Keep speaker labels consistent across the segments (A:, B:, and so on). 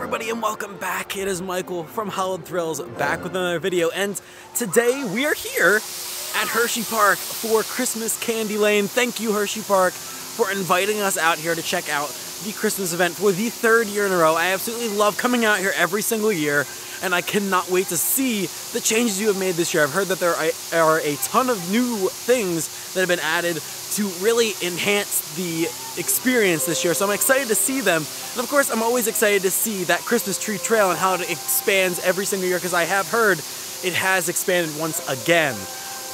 A: everybody and welcome back. It is Michael from Hallowed Thrills back with another video, and today we are here at Hersheypark for Christmas Candylane. Thank you, Hersheypark, for inviting us out here to check out the Christmas event for the third year in a row. I absolutely love coming out here every single year, and I cannot wait to see the changes you have made this year. I've heard that there are a ton of new things that have been added to really enhance the experience this year, so I'm excited to see them. And of course, I'm always excited to see that Christmas tree trail and how it expands every single year, because I have heard it has expanded once again.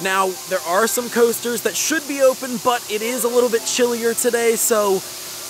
A: Now, there are some coasters that should be open, but it is a little bit chillier today, so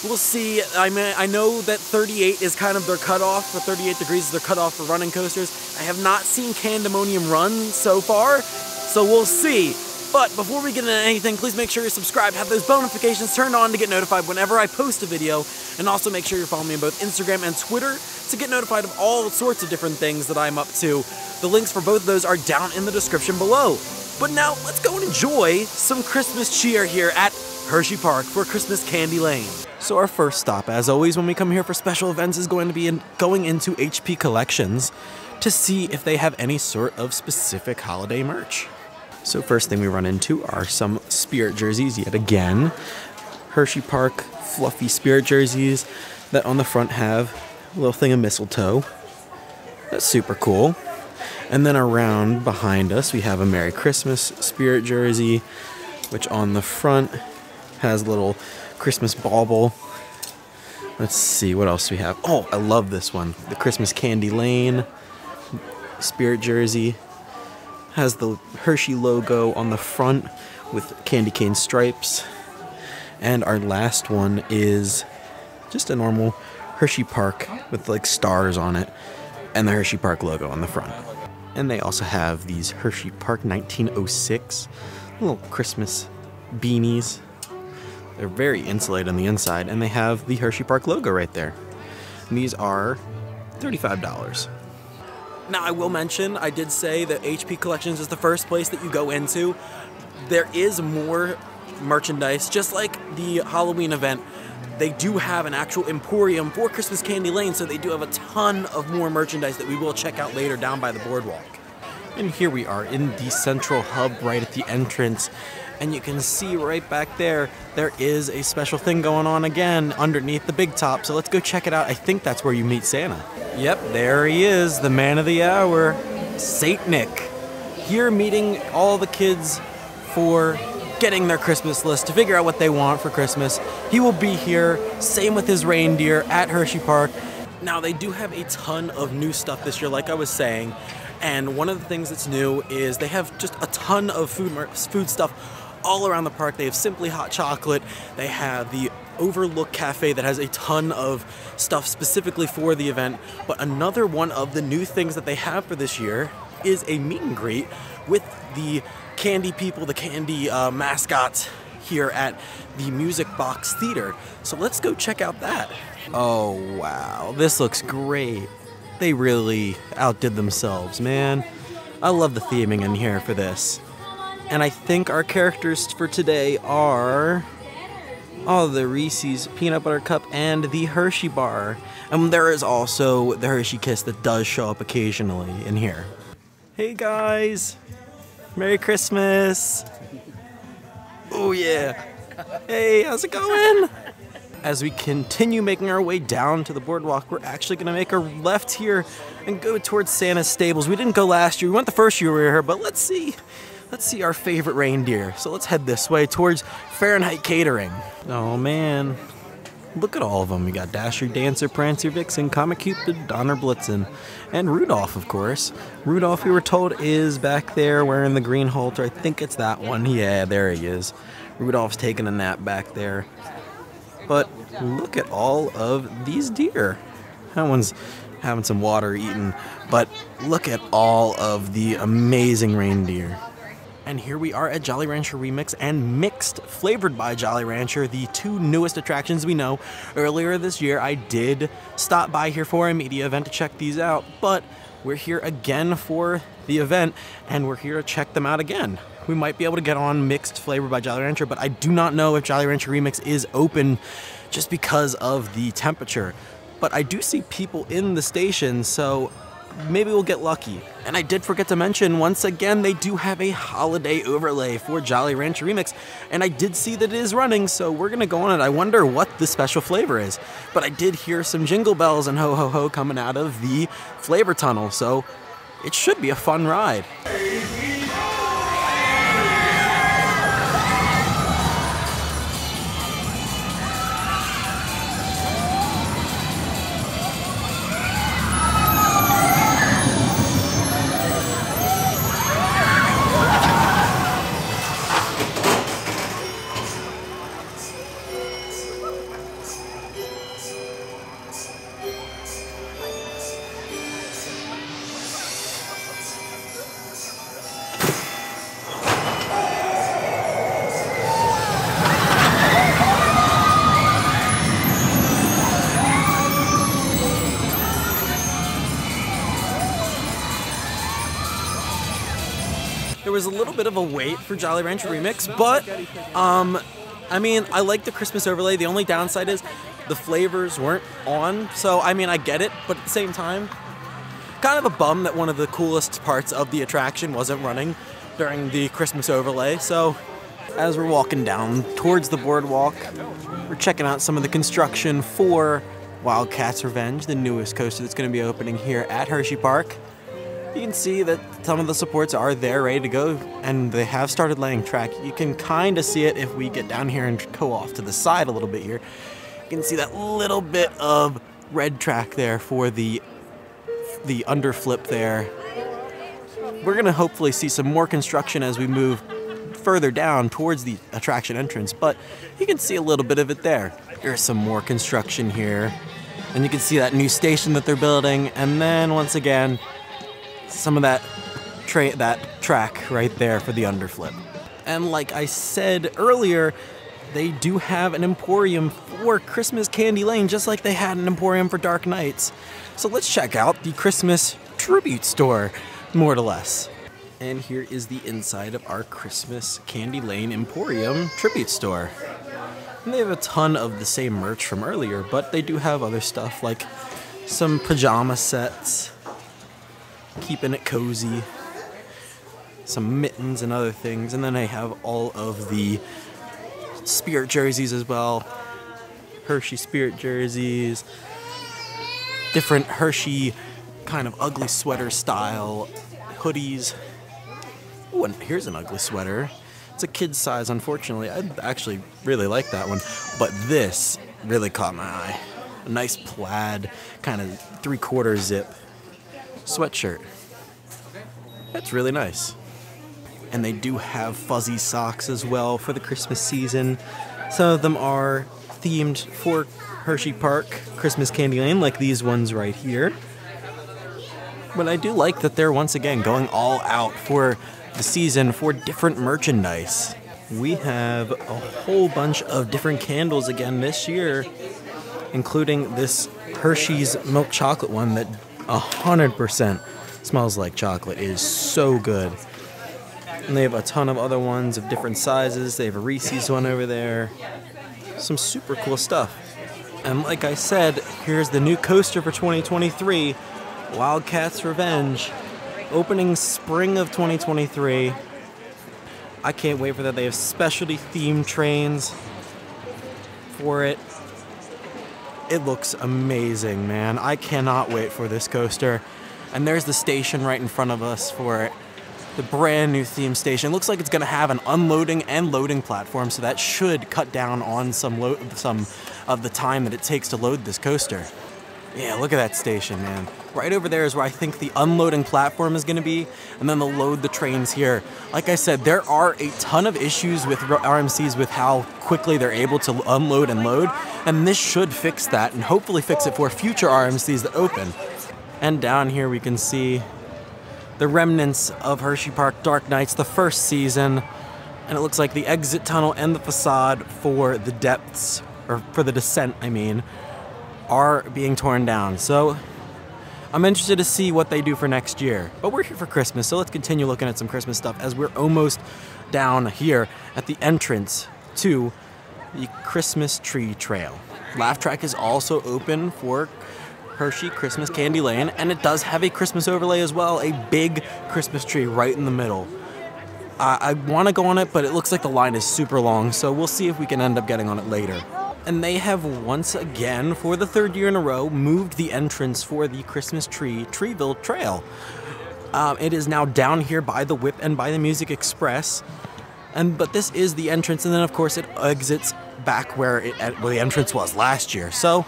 A: we'll see. I know that 38 is kind of their cutoff, for 38 degrees is their cutoff for running coasters. I have not seen Candemonium run so far, so we'll see. But before we get into anything, please make sure you're subscribed, have those bell notifications turned on to get notified whenever I post a video, and also make sure you're following me on both Instagram and Twitter to get notified of all sorts of different things that I'm up to. The links for both of those are down in the description below. But now, let's go and enjoy some Christmas cheer here at Hersheypark for Christmas Candylane. So our first stop, as always when we come here for special events, is going to be going into HP Collections to see if they have any sort of specific holiday merch. So first thing we run into are some spirit jerseys yet again. Hersheypark fluffy spirit jerseys that on the front have a little thing of mistletoe. That's super cool. And then around behind us we have a Merry Christmas spirit jersey, which on the front has a little Christmas bauble. Let's see what else we have. Oh, I love this one. The Christmas Candylane spirit jersey. Has the Hershey logo on the front with candy cane stripes. And our last one is just a normal Hersheypark with like stars on it and the Hersheypark logo on the front. And they also have these Hersheypark 1906 little Christmas beanies. They're very insulated on the inside, and they have the Hersheypark logo right there. And these are $35. Now, I will mention, I did say that HP Collections is the first place that you go into. There is more merchandise, just like the Halloween event. They do have an actual emporium for Christmas Candylane, so they do have a ton of more merchandise that we will check out later down by the boardwalk. And here we are in the central hub right at the entrance, and you can see right back there, there is a special thing going on again underneath the big top, so let's go check it out. I think that's where you meet Santa. Yep, there he is, the man of the hour, Saint Nick, here meeting all the kids for getting their Christmas list to figure out what they want for Christmas. He will be here, same with his reindeer at Hersheypark. Now, they do have a ton of new stuff this year, like I was saying, and one of the things that's new is they have just a ton of food stuff all around the park. They have Simply Hot Chocolate, they have the Overlook Cafe that has a ton of stuff specifically for the event, but another one of the new things that they have for this year is a meet and greet with the candy people, the candy mascots here at the Music Box Theater. So let's go check out that. Oh wow, this looks great. They really outdid themselves, man. I love the theming in here for this. And I think our characters for today are the Reese's Peanut Butter Cup and the Hershey Bar. And there is also the Hershey Kiss that does show up occasionally in here. Hey guys! Merry Christmas! Oh yeah! Hey, how's it going? As we continue making our way down to the boardwalk, we're actually going to make a left here and go towards Santa's stables. We didn't go last year, we went the first year we were here, but let's see our favorite reindeer. So let's head this way towards Fahrenheit Catering. Oh man, look at all of them. We got Dasher, Dancer, Prancer, Vixen, Comet Cupid, Donner, Blitzen, and Rudolph, of course. Rudolph, we were told, is back there wearing the green halter. I think it's that one. Yeah, there he is. Rudolph's taking a nap back there. But look at all of these deer. That one's having some water eating, but look at all of the amazing reindeer. And here we are at Jolly Rancher Remix and Mixed, flavored by Jolly Rancher, the two newest attractions we know. Earlier this year, I did stop by here for a media event to check these out, but we're here again for the event, and we're here to check them out again. We might be able to get on Mixed, flavored by Jolly Rancher, but I do not know if Jolly Rancher Remix is open just because of the temperature. but I do see people in the station, so maybe we'll get lucky. And I did forget to mention, once again, they do have a holiday overlay for Jolly Rancher Remix, and I did see that it is running, so we're gonna go on it. I wonder what the special flavor is. But I did hear some jingle bells and ho ho ho coming out of the flavor tunnel, so it should be a fun ride. There was a little bit of a wait for Jolly Rancher Remix, but I mean, I like the Christmas overlay. The only downside is the flavors weren't on, so I mean, I get it, but at the same time, kind of a bum that one of the coolest parts of the attraction wasn't running during the Christmas overlay. So as we're walking down towards the boardwalk, we're checking out some of the construction for Wildcat's Revenge, the newest coaster that's going to be opening here at Hersheypark. You can see that some of the supports are there, ready to go, and they have started laying track. You can kind of see it if we get down here and go off to the side a little bit here. You can see that little bit of red track there for the underflip there. We're going to hopefully see some more construction as we move further down towards the attraction entrance, but you can see a little bit of it there. There's some more construction here, and you can see that new station that they're building, and then once again, some of that track right there for the underflip. And like I said earlier, they do have an emporium for Christmas Candylane, just like they had an emporium for Dark Nights. So let's check out the Christmas tribute store, more or less. And here is the inside of our Christmas Candylane Emporium tribute store. And they have a ton of the same merch from earlier, but they do have other stuff like some pajama sets, keeping it cozy, some mittens and other things, and then I have all of the Spirit jerseys as well. Hershey Spirit jerseys, different Hershey kind of ugly sweater style hoodies. Ooh, and here's an ugly sweater. It's a kid's size, unfortunately. I actually really like that one, but this really caught my eye. A nice plaid, kind of 3/4 zip sweatshirt. That's really nice. And they do have fuzzy socks as well for the Christmas season. Some of them are themed for Hersheypark Christmas Candylane, like these ones right here. But I do like that they're once again going all out for the season for different merchandise. We have a whole bunch of different candles again this year, including this Hershey's milk chocolate one that 100% smells like chocolate. It is so good. And they have a ton of other ones of different sizes. They have a Reese's one over there. Some super cool stuff. And like I said, here's the new coaster for 2023, Wildcat's Revenge, opening spring of 2023. I can't wait for that. They have specialty themed trains for it. It looks amazing, man. I cannot wait for this coaster. And there's the station right in front of us for it. The brand new theme station. Looks like it's going to have an unloading and loading platform, so that should cut down on some of the time that it takes to load this coaster. Yeah, look at that station, man. Right over there is where I think the unloading platform is going to be, and then they'll load the trains here. Like I said, there are a ton of issues with RMCs with how quickly they're able to unload and load, and this should fix that and hopefully fix it for future RMCs that open. And down here we can see the remnants of Hersheypark Dark Nights, the first season, and it looks like the exit tunnel and the facade for the depths, or for the descent, I mean, are being torn down. So I'm interested to see what they do for next year. But we're here for Christmas, so let's continue looking at some Christmas stuff as we're almost down here at the entrance to the Christmas Tree Trail. laugh track is also open for Hershey Christmas Candylane, and it does have a Christmas overlay as well, a big Christmas tree right in the middle. I want to go on it, but it looks like the line is super long, so we'll see if we can end up getting on it later. And they have once again, for the 3rd year in a row, moved the entrance for the Christmas tree Treeville Trail. It is now down here by the Whip and by the Music Express, but this is the entrance, and then of course it exits back where the entrance was last year. So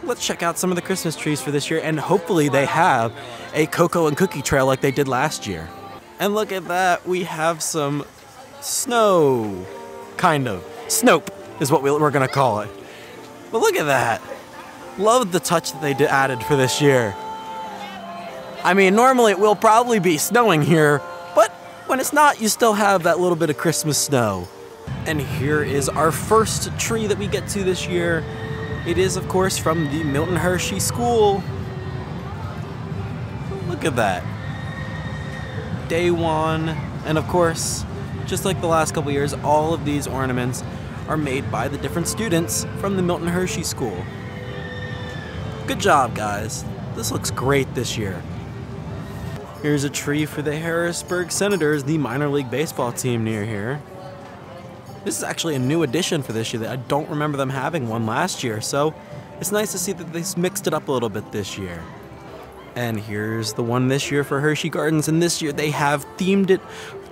A: let's check out some of the Christmas trees for this year, and hopefully they have a cocoa and cookie trail like they did last year. And look at that, we have some snow, kind of. Snope is what we're gonna call it. But look at that. Love the touch that they added for this year. I mean, normally it will probably be snowing here, but when it's not, you still have that little bit of Christmas snow. And here is our first tree that we get to this year. It is, of course, from the Milton Hershey School. Look at that. Day one, and of course, just like the last couple years, all of these ornaments are made by the different students from the Milton Hershey School. Good job, guys. This looks great this year. Here's a tree for the Harrisburg Senators, the minor league baseball team near here. This is actually a new addition for this year. I don't remember them having one last year, so it's nice to see that they mixed it up a little bit this year. And here's the one this year for Hershey Gardens, and this year they have themed it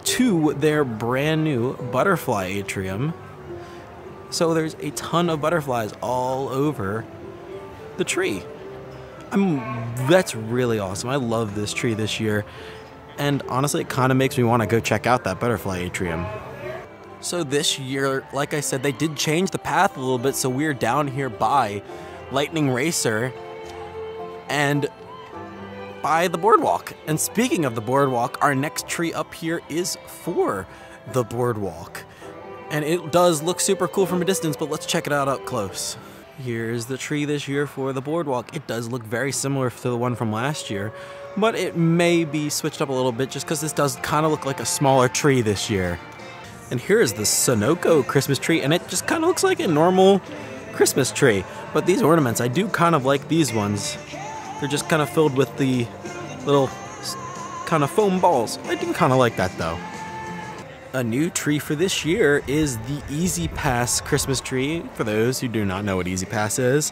A: to their brand new butterfly atrium. So there's a ton of butterflies all over the tree. That's really awesome. I love this tree this year, and honestly it kind of makes me want to go check out that butterfly atrium. So this year, like I said, they did change the path a little bit, so we're down here by Lightning Racer and by the boardwalk. And speaking of the boardwalk, our next tree up here is for the boardwalk. And it does look super cool from a distance, but let's check it out up close. Here's the tree this year for the boardwalk. It does look very similar to the one from last year, but it may be switched up a little bit just because this does kind of look like a smaller tree this year. And here's the Sunoco Christmas tree, and it just kind of looks like a normal Christmas tree. But these ornaments, I do kind of like these ones. They're just kind of filled with the little kind of foam balls. I do kind of like that though. A new tree for this year is the Easy Pass Christmas tree. For those who do not know what Easy Pass is,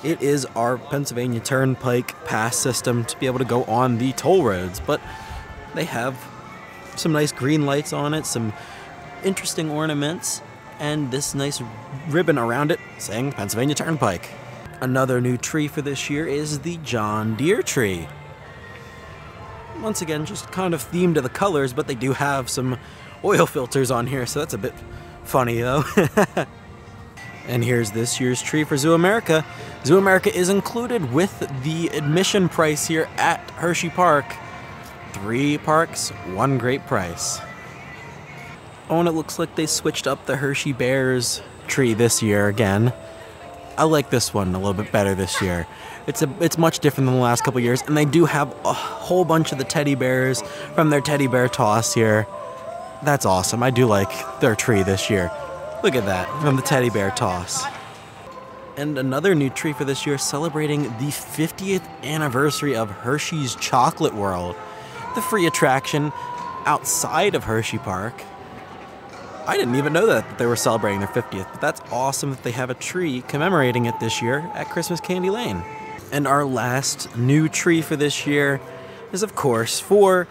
A: it is our Pennsylvania Turnpike pass system to be able to go on the toll roads. But they have some nice green lights on it, some interesting ornaments, and this nice ribbon around it saying Pennsylvania Turnpike. Another new tree for this year is the John Deere tree. Once again, just kind of themed to the colors, but they do have some oil filters on here, so that's a bit funny though. And here's this year's tree for Zoo America. Zoo America is included with the admission price here at Hersheypark. 3 parks, 1 great price. Oh, and it looks like they switched up the Hershey Bears tree this year again. I like this one a little bit better this year. It's much different than the last couple years, and they do have a whole bunch of the teddy bears from their teddy bear toss here. That's awesome. I do like their tree this year. Look at that, from the teddy bear toss. And another new tree for this year celebrating the 50th anniversary of Hershey's Chocolate World, the free attraction outside of Hersheypark. I didn't even know that they were celebrating their 50th, but that's awesome that they have a tree commemorating it this year at Christmas Candylane. And our last new tree for this year is, of course, for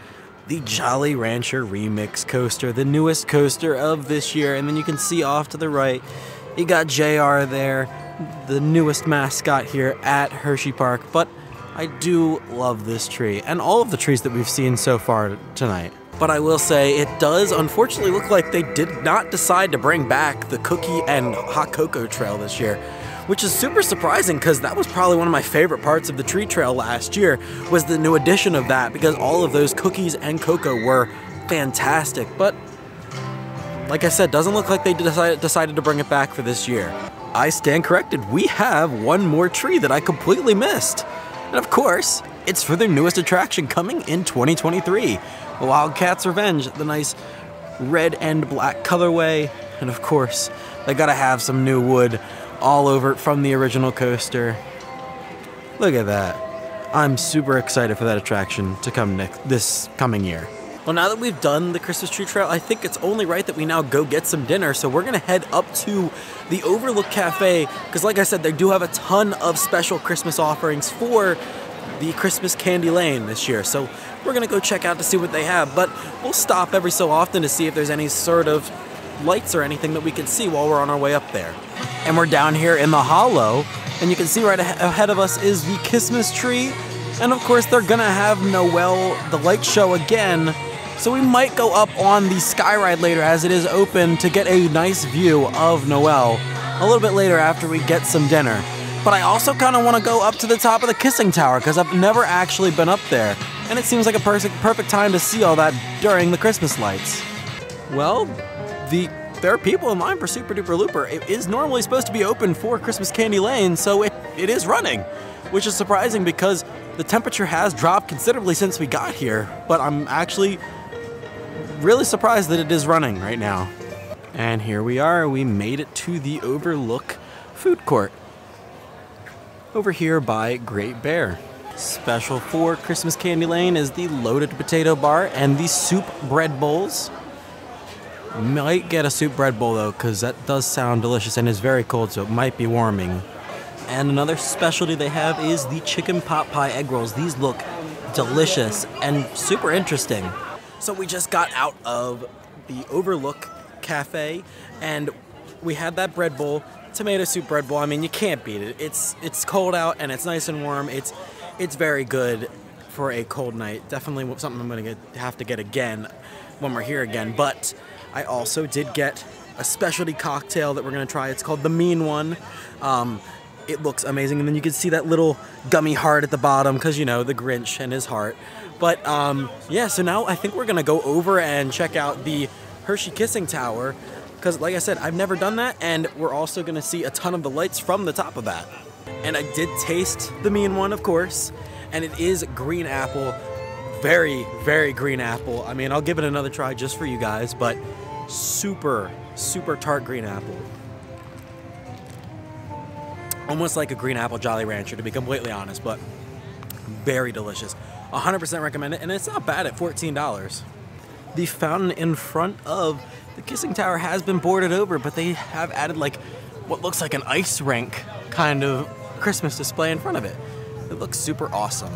A: the Jolly Rancher Remix coaster, the newest coaster of this year. And then you can see off to the right, you got JR there, the newest mascot here at Hersheypark. But I do love this tree and all of the trees that we've seen so far tonight. But I will say it does unfortunately look like they did not decide to bring back the cookie and hot cocoa trail this year, which is super surprising because that was probably one of my favorite parts of the tree trail last year, was the new addition of that, because all of those cookies and cocoa were fantastic. But like I said, doesn't look like they decided to bring it back for this year. I stand corrected. We have one more tree that I completely missed. And of course, it's for their newest attraction coming in 2023. Wildcat's Revenge, the nice red and black colorway. And of course, they gotta have some new wood all over from the original coaster. Look at that. I'm super excited for that attraction to come this coming year. Well, now that we've done the Christmas tree trail, I think it's only right that we now go get some dinner. So we're gonna head up to the Overlook Cafe, because like I said, they do have a ton of special Christmas offerings for the Christmas Candylane this year. So we're gonna go check out to see what they have, but we'll stop every so often to see if there's any sort of lights or anything that we can see while we're on our way up there. And we're down here in the Hollow, and you can see right ahead of us is the Christmas tree. And of course, they're gonna have Noel, the light show again. So we might go up on the Sky Ride later as it is open to get a nice view of Noel a little bit later after we get some dinner. But I also kind of want to go up to the top of the Kissing Tower because I've never actually been up there. And it seems like a perfect time to see all that during the Christmas lights. Well, there are people in line for Super Duper Looper. It is normally supposed to be open for Christmas Candylane, so it is running, which is surprising because the temperature has dropped considerably since we got here, but I'm actually really surprised that it is running right now. And here we are, we made it to the Overlook food court over here by Great Bear. Special for Christmas Candylane is the loaded potato bar and the soup bread bowls. Might get a soup bread bowl though, because that does sound delicious and is very cold, so it might be warming. And another specialty they have is the chicken pot pie egg rolls. These look delicious and super interesting. So we just got out of the Overlook Cafe and we had that bread bowl, tomato soup bread bowl. I mean, you can't beat it. It's cold out and it's nice and warm. It's very good for a cold night. Definitely something I'm gonna have to get again when we're here again. But I also did get a specialty cocktail that we're gonna try. It's called the Mean One. It looks amazing, and then you can see that little gummy heart at the bottom because, you know, the Grinch and his heart. But yeah, so now I think we're gonna go over and check out the Hershey Kissing Tower because, like I said, I've never done that, and we're also gonna see a ton of the lights from the top of that. And I did taste the Mean One, of course, and it is green apple. Very, very green apple. I mean, I'll give it another try just for you guys, but super, super tart green apple. Almost like a green apple Jolly Rancher, to be completely honest, but very delicious. 100% recommend it, and it's not bad at $14. The fountain in front of the Kissing Tower has been boarded over, but they have added like what looks like an ice rink kind of Christmas display in front of it. It looks super awesome.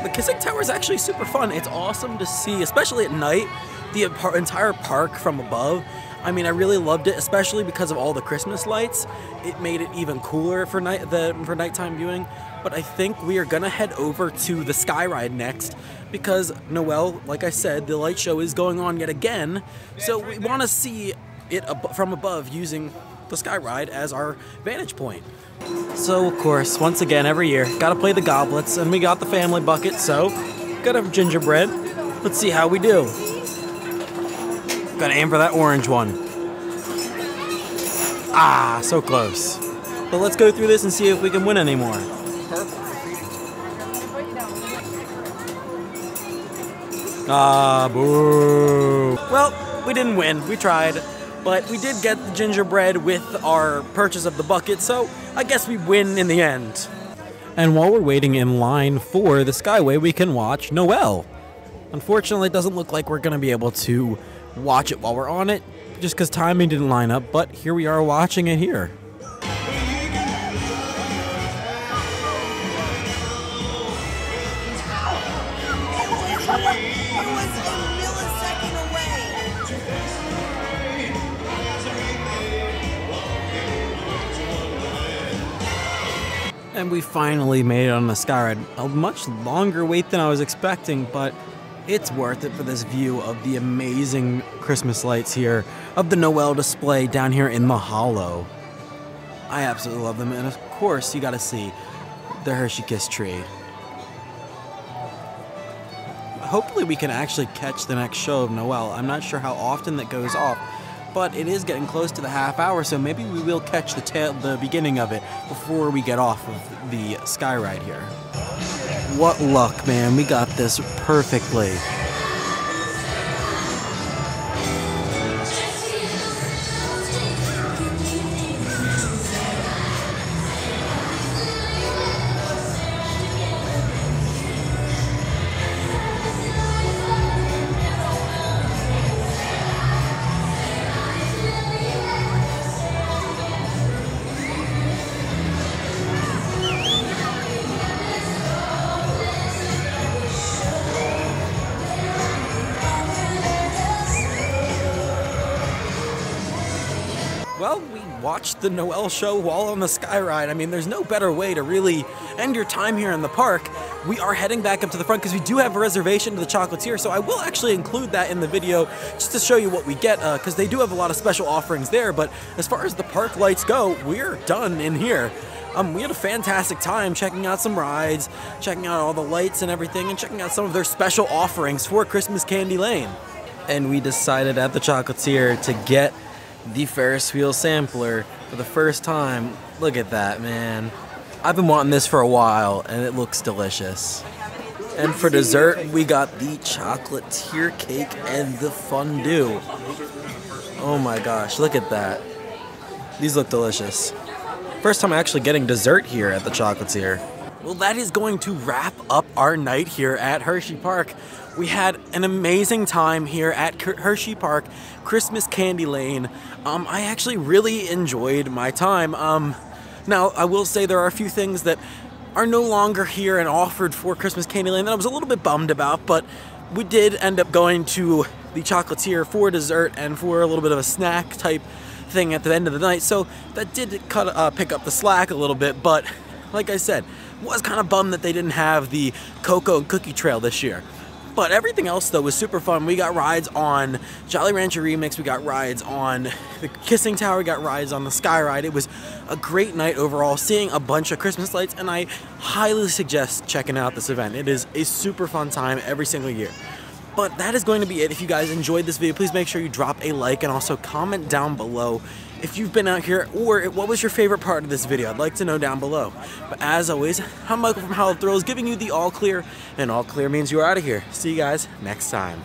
A: The Kissing Tower is actually super fun. It's awesome to see, especially at night, the entire park from above. I mean, I really loved it, especially because of all the Christmas lights. It made it even cooler for nighttime viewing. But I think we are gonna head over to the Sky Ride next because Noel, like I said, the light show is going on yet again. So we want to see it from above using the Sky Ride as our vantage point. So, of course, once again, every year, gotta play the goblets, and we got the family bucket, so gotta have gingerbread. Let's see how we do. Gotta aim for that orange one. Ah, so close. But let's go through this and see if we can win any more. Ah, boo. Well, we didn't win, we tried. But we did get the gingerbread with our purchase of the bucket, so I guess we win in the end. And while we're waiting in line for the Skyway, we can watch Noel. Unfortunately, it doesn't look like we're gonna be able to watch it while we're on it, just because timing didn't line up, but here we are watching it here. And we finally made it on the Sky Ride. A much longer wait than I was expecting, but it's worth it for this view of the amazing Christmas lights here, of the Noel display down here in the Hollow. I absolutely love them, and of course you gotta see the Hershey Kiss tree. Hopefully we can actually catch the next show of Noel. I'm not sure how often that goes off, but it is getting close to the half hour, so maybe we will catch the beginning of it before we get off of the sky ride here. What luck, man. We got this perfectly. Well, we watched the Noel show while on the sky ride. I mean, there's no better way to really end your time here in the park. We are heading back up to the front because we do have a reservation to the Chocolatier, so I will actually include that in the video just to show you what we get, because they do have a lot of special offerings there. But as far as the park lights go, we're done in here. We had a fantastic time checking out some rides, checking out all the lights and everything, and checking out some of their special offerings for Christmas Candylane. And we decided at the Chocolatier to get the Ferris wheel sampler for the first time. Look at that, man. I've been wanting this for a while, and it looks delicious. And for dessert, we got the Chocolatier cake and the fondue. Oh my gosh, look at that. These look delicious. First time actually getting dessert here at the Chocolatier. Well, that is going to wrap up our night here at Hersheypark. We had an amazing time here at Hersheypark Christmas Candylane. I actually really enjoyed my time. Now, I will say there are a few things that are no longer here and offered for Christmas Candylane that I was a little bit bummed about, but we did end up going to the Chocolatier for dessert and for a little bit of a snack type thing at the end of the night, so that did pick up the slack a little bit. But like I said, was kind of bummed that they didn't have the Cocoa and Cookie Trail this year. But everything else, though, was super fun. We got rides on Jolly Rancher Remix, we got rides on the Kissing Tower, we got rides on the Sky Ride. It was a great night overall, seeing a bunch of Christmas lights, and I highly suggest checking out this event. It is a super fun time every single year. But that is going to be it. If you guys enjoyed this video, please make sure you drop a like and also comment down below if you've been out here, or what was your favorite part of this video. I'd like to know down below. But as always, I'm Michael from Hallowed, giving you the all clear, and all clear means you're out of here. See you guys next time.